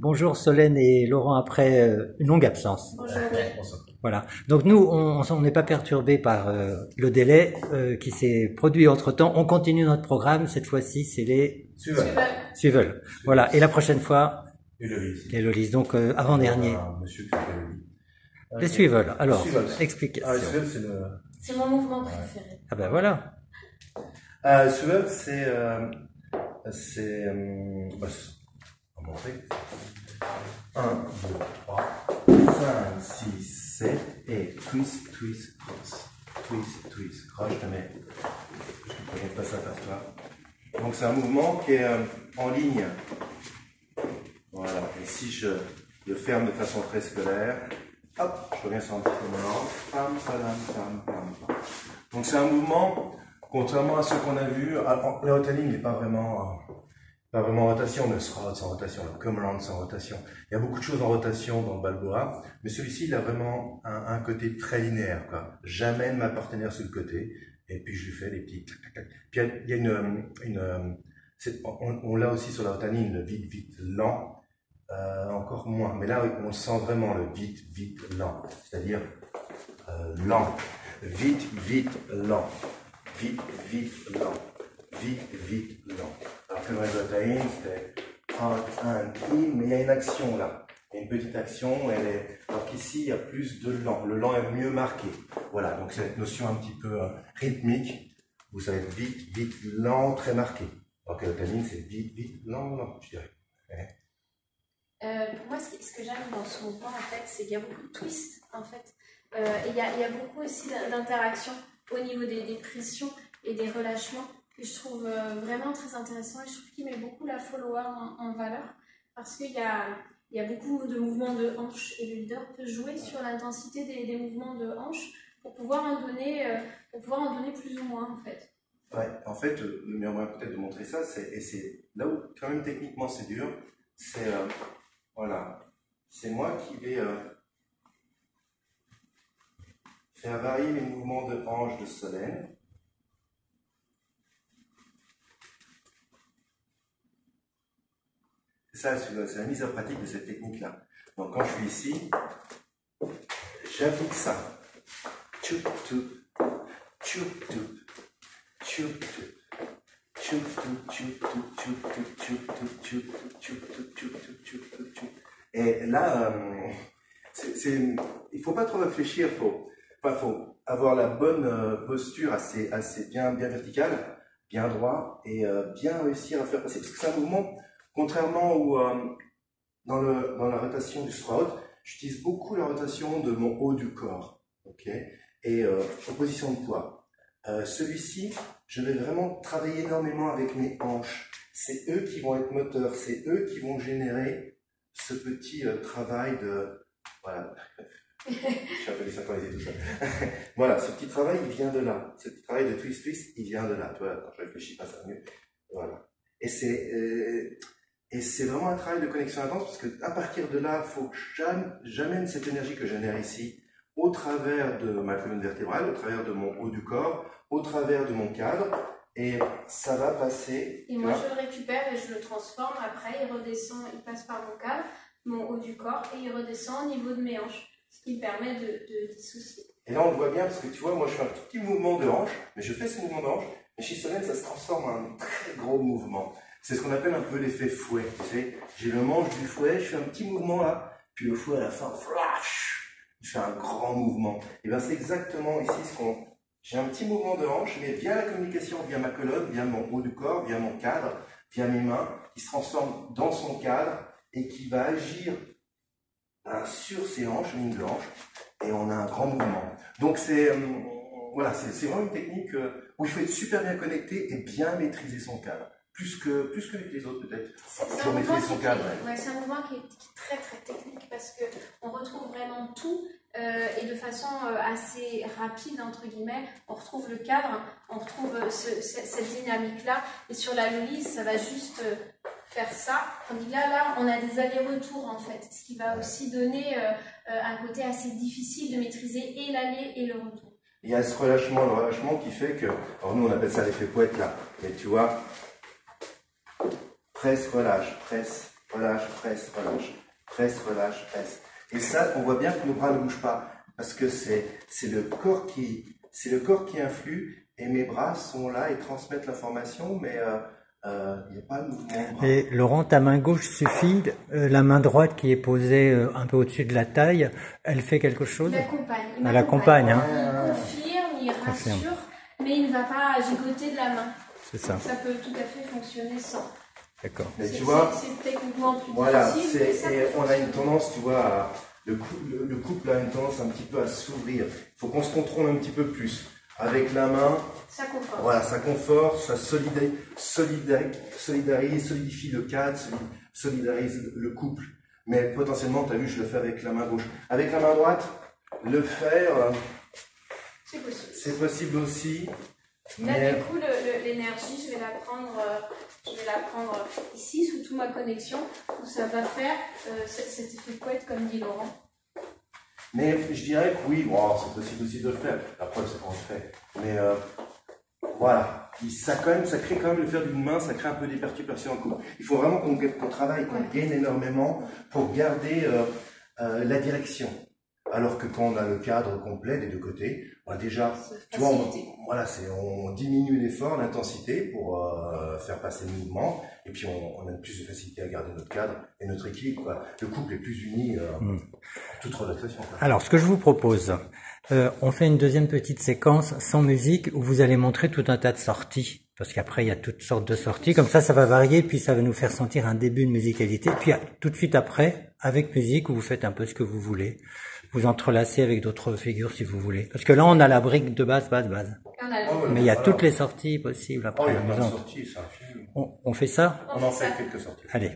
Bonjour Solène et Laurent après une longue absence. Bonjour. Voilà. Donc nous, on n'est pas perturbé par le délai qui s'est produit entre-temps. On continue notre programme. Cette fois-ci, c'est les Suivel. Voilà. Et la prochaine fois, Héloïse. Donc avant-dernier. Monsieur qui fait Les Suivel. Alors, explication. C'est mon mouvement préféré. Ah ben voilà. Suivel, on va montrer. 1, 2, 3, 5, 6, 7 et twist, twist, cross. Twist, twist, cross, je te mets. Je ne connais pas ça faire toi. Donc c'est un mouvement qui est en ligne. Voilà. Et si je le ferme de façon très scolaire, hop, je reviens sur un petit peu moment. Pam, padam, pam, pam, pam. Donc c'est un mouvement, contrairement à ce qu'on a vu, la haute ligne n'est pas vraiment en rotation, le stride sans rotation, le come around sans rotation. Il y a beaucoup de choses en rotation dans le Balboa, mais celui-ci, il a vraiment un côté très linéaire, quoi. J'amène ma partenaire sur le côté, et puis je lui fais des petits tac, tac, tac. Puis il y a on l'a aussi sur la haute ligne, le vite, vite, lent, encore moins. Mais là, on sent vraiment le vite, vite, lent. C'est-à-dire, lent. Vite, vite, lent. Vite, vite, lent. Vite, vite, lent. Alors que dans les Otaïnes, c'était out and in, mais il y a une action là. Il y a une petite action, alors qu'ici, il y a plus de lent. Le lent est mieux marqué. Voilà, donc cette notion un petit peu rythmique, où ça va être vite, vite, lent, très marqué. Alors que l'Otaïne, c'est vite, vite, lent, lent, je dirais. Pour moi, ce que j'aime dans ce mouvement, en fait, c'est qu'il y a beaucoup de twists, en fait. Et il y a beaucoup aussi d'interactions au niveau des pressions et des relâchements que je trouve vraiment très intéressant. Et je trouve qu'il met beaucoup la follower en valeur parce qu'il y a beaucoup de mouvements de hanches et le leader peut jouer sur l'intensité des mouvements de hanches pour pouvoir en donner plus ou moins, en fait. Ouais, en fait, le meilleur moyen peut-être de montrer ça, c'est là où quand même techniquement c'est dur, c'est voilà, c'est moi qui vais faire varier les mouvements de hanches de Solène. C'est ça, c'est la mise en pratique de cette technique-là. Donc quand je suis ici, j'applique ça. Tchoup, tchoup, tchoup, tchoup, tchoup, tchoup. Et là, il faut pas trop réfléchir, faut avoir la bonne posture assez bien verticale, bien droit, et bien réussir à faire passer. Parce que c'est un mouvement, contrairement dans la rotation du stride, j'utilise beaucoup la rotation de mon haut du corps, ok, et en position de poids. Celui-ci, je vais vraiment travailler énormément avec mes hanches. C'est eux qui vont être moteurs, c'est eux qui vont générer ce petit travail de... Voilà. Je suis un peu désynchronisé tout ça. Voilà, ce petit travail, il vient de là. Ce petit travail de twist, il vient de là. Tu vois, quand je réfléchis pas, ça va mieux. Voilà. Et c'est vraiment un travail de connexion intense parce que à partir de là, il faut que j'amène cette énergie que je génère ici au travers de ma colonne vertébrale, au travers de mon haut du corps, au travers de mon cadre, et ça va passer. Et moi, je le récupère et je le transforme. Après, il redescend, il passe par mon cadre, mon haut du corps, et il redescend au niveau de mes hanches, ce qui me permet de dissocier. Et là, on le voit bien parce que tu vois, moi, je fais un tout petit mouvement de hanche, mais je fais ce mouvement de hanche, mais chez Solène, ça se transforme en un très gros mouvement. C'est ce qu'on appelle un peu l'effet fouet. Tu sais, j'ai le manche du fouet, je fais un petit mouvement là, puis le fouet à la fin, flash. Je fais un grand mouvement. Et bien c'est exactement ici j'ai un petit mouvement de hanche, mais via la communication, via ma colonne, via mon haut du corps, via mon cadre, via mes mains, qui se transforme dans son cadre et qui va agir sur ses hanches, ligne de hanche, et on a un grand mouvement. Donc voilà, c'est vraiment une technique où il faut être super bien connecté et bien maîtriser son cadre. Plus que les autres peut-être. C'est un mouvement c'est un mouvement qui est très très technique parce qu'on retrouve vraiment tout et de façon assez rapide entre guillemets. On retrouve le cadre, on retrouve cette dynamique-là et sur la lulise ça va juste faire ça. Tandis que là on a des allers-retours en fait, ce qui va aussi donner un côté assez difficile de maîtriser et l'aller et le retour. Il y a ce relâchement, le relâchement qui fait que, alors nous on appelle ça l'effet poète là, mais tu vois, presse, relâche, presse, relâche, presse, relâche, presse, relâche, presse. Et ça, on voit bien que nos bras ne bougent pas, parce que c'est le corps qui influe, et mes bras sont là et transmettent l'information, mais il n'y a pas de mouvement. Et Laurent, ta main gauche suffit, la main droite qui est posée un peu au-dessus de la taille, elle fait quelque chose? Elle accompagne. Hein. Il confirme, il rassure, mais il ne va pas gigoter de la main. C'est ça. Ça peut tout à fait fonctionner sans. D'accord. Mais tu vois, c'est techniquement plus voilà, difficile. et on a une tendance, tu vois, le couple a une tendance un petit peu à s'ouvrir. Il faut qu'on se contrôle un petit peu plus. Avec la main, ça conforte. Voilà, ça conforte, ça solidifie le cadre, solidarise le couple. Mais potentiellement, tu as vu, je le fais avec la main gauche. Avec la main droite, le faire, c'est possible aussi. Là, du coup, l'énergie, je vais la prendre ici, sous toute ma connexion, où ça va faire cet effet couette, comme dit Laurent. Mais je dirais que oui, bon, c'est possible aussi de le faire. La preuve, c'est qu'on le fait. Mais voilà, ça crée quand même le faire d'une main, ça crée un peu des perturbations en couple. Il faut vraiment qu'on travaille, qu'on gagne énormément pour garder la direction. Alors que quand on a le cadre complet des deux côtés, bah déjà, tu vois, on diminue l'effort, l'intensité pour faire passer le mouvement, et puis on a plus de facilité à garder notre cadre et notre équilibre, quoi. Le couple est plus uni en toute relation. Alors, ce que je vous propose, on fait une deuxième petite séquence sans musique où vous allez montrer tout un tas de sorties. Parce qu'après, il y a toutes sortes de sorties. Comme ça va varier, puis ça va nous faire sentir un début de musicalité. Puis tout de suite après, avec musique, où vous faites un peu ce que vous voulez. Vous entrelacez avec d'autres figures si vous voulez. Parce que là, on a la brique de base. Mais il y a toutes les sorties possibles après. Il y a plein de sorties, c'est un film. On fait ça? On en fait quelques sorties. Allez.